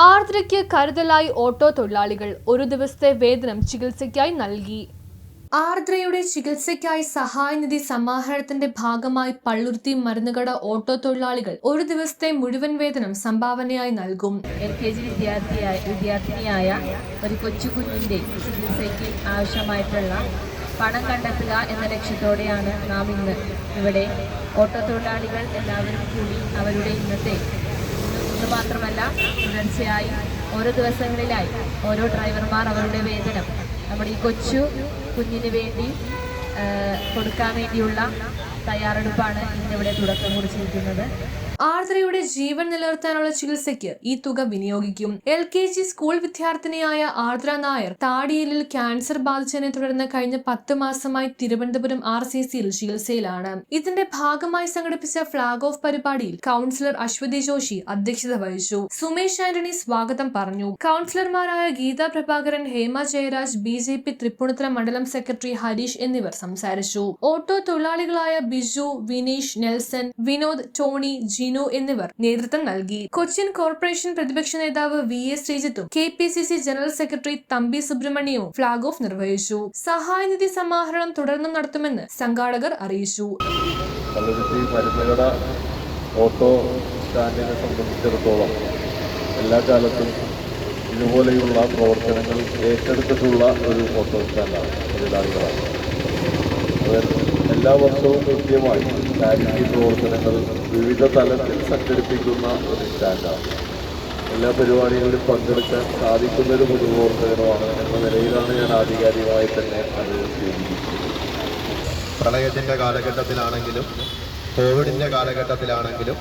ആർദ്രയ്ക്ക് കരുതലായി auto തൊഴിലാളികൾ ഒരു ദിവസത്തെ വേതനം ചികിത്സയ്ക്കായി നൽകി. ആർദ്രയുടെ ചികിത്സയ്ക്കായി സഹായനിധി സമാഹരണത്തിന്റെ ഭാഗമായി പള്ളുരുത്തി മരുന്നുകട ഓട്ടോ തൊഴിലാളികൾ ഒരു ദിവസത്തെ മുഴുവൻ വേതനം സംഭാവനയായി നൽകും. LKG വിദ്യാർത്ഥിനിയായ ഒരു കൊച്ചുകുഞ്ഞിന്റെ ചികിത്സയ്ക്ക് ആവശ്യമായിട്ടുള്ള പണം കണ്ടെത്തുക എന്ന ലക്ഷ്യത്തോടെയാണ് നാം ഇന്ന് ഇവിടെ ഓട്ടോ തൊഴിലാളികൾ എല്ലാവരും കൂടി അവരുടെ ഇന്ന് മാത്രമല്ല തുടർച്ചയായി ഓരോ ദിവസങ്ങളിലായി ഓരോ ഡ്രൈവർമാർ അവരുടെ വേതനം നമ്മുടെ ഈ കൊച്ചു കുഞ്ഞിന് വേണ്ടി കൊടുക്കാൻ വേണ്ടിയുള്ള തയ്യാറെടുപ്പാണ് ഇന്നിവിടെ തുടക്കം കുറിച്ചിരിക്കുന്നത്. ആർദ്രയുടെ ജീവൻ നിലനിർത്താനുള്ള ചികിത്സയ്ക്ക് ഈ തുക വിനിയോഗിക്കും. LKG സ്കൂൾ വിദ്യാർത്ഥിനിയായ ആർദ്ര നായർ താടിയെല്ലിൽ ക്യാൻസർ ബാധിച്ചതിനെ തുടർന്ന് കഴിഞ്ഞ 10 മാസമായി തിരുവനന്തപുരം RCCയിൽ ചികിത്സയിലാണ്. ഇതിന്റെ ഭാഗമായി സംഘടിപ്പിച്ച ഫ്ളാഗ് ഓഫ് പരിപാടിയിൽ കൗൺസിലർ അശ്വതി ജോഷി അധ്യക്ഷത വഹിച്ചു. സുമേഷ് ആന്റണി സ്വാഗതം പറഞ്ഞു. കൗൺസിലർമാരായ ഗീത പ്രഭാകരൻ, ഹേമ ജയരാജ്, BJP തൃപ്പൂണിത്തുറ മണ്ഡലം സെക്രട്ടറി ഹരീഷ് എന്നിവർ സംസാരിച്ചു. ഓട്ടോ തൊഴിലാളികളായ ബിജു, വിനീഷ്, നെൽസൺ, വിനോദ്, ടോണി, ജിനു എന്നിവർ നേതൃത്വം നൽകി. കൊച്ചിൻ കോർപ്പറേഷൻ പ്രതിപക്ഷ നേതാവ് VS ശ്രീജിത്തും KPCC ജനറൽ സെക്രട്ടറി തമ്പി സുബ്രഹ്മണ്യവും ഫ്ളാഗ് ഓഫ് നിർവഹിച്ചു. സഹായനിധി സമാഹരണം തുടർന്നും നടത്തുമെന്ന് സംഘാടകർ അറിയിച്ചു. ഓട്ടോ സ്റ്റാൻഡിനെ സംബന്ധിച്ചിടത്തോളം എല്ലാ കാലത്തും ഇതുപോലെയുള്ള പ്രവർത്തനങ്ങൾ ഏറ്റെടുത്തിട്ടുള്ള ഒരു ഓട്ടോ സ്റ്റാൻഡാണ് തൊഴിലാളികളാണ്. എല്ലാ വർഷവും കൃത്യമായി ചാരിറ്റി പ്രവർത്തനങ്ങൾ വിവിധ തലത്തിൽ സംഘടിപ്പിക്കുന്ന ഒരു സ്റ്റാൻഡാണ്. എല്ലാ പരിപാടികളിലും പങ്കെടുക്കാൻ സാധിക്കുന്നൊരു പൊതുപ്രവർത്തകനുമാണ് എന്ന നിലയിലാണ് ഞാൻ ആധികാരികമായി തന്നെ അത് സ്വീകരിക്കുന്നത്. പ്രളയത്തിൻ്റെ കാലഘട്ടത്തിലാണെങ്കിലും കോവിഡിൻ്റെ കാലഘട്ടത്തിലാണെങ്കിലും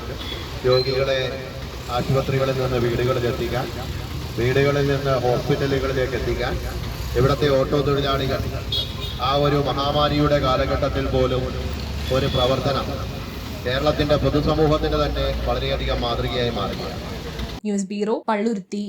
രോഗികളെ ആശുപത്രികളിൽ നിന്ന് വീടുകളിലെത്തിക്കാൻ, വീടുകളിൽ നിന്ന് ഹോസ്പിറ്റലുകളിലേക്ക് എത്തിക്കാൻ ഇവിടുത്തെ ഓട്ടോ തൊഴിലാളികൾ ആ ഒരു മഹാമാരിയുടെ കാലഘട്ടത്തിൽ പോലും ഒരു പ്രവർത്തനം കേരളത്തിൻ്റെ പൊതുസമൂഹത്തിന് തന്നെ വളരെയധികം മാതൃകയായി മാറുകയാണ്. News bureau, Palluruthy.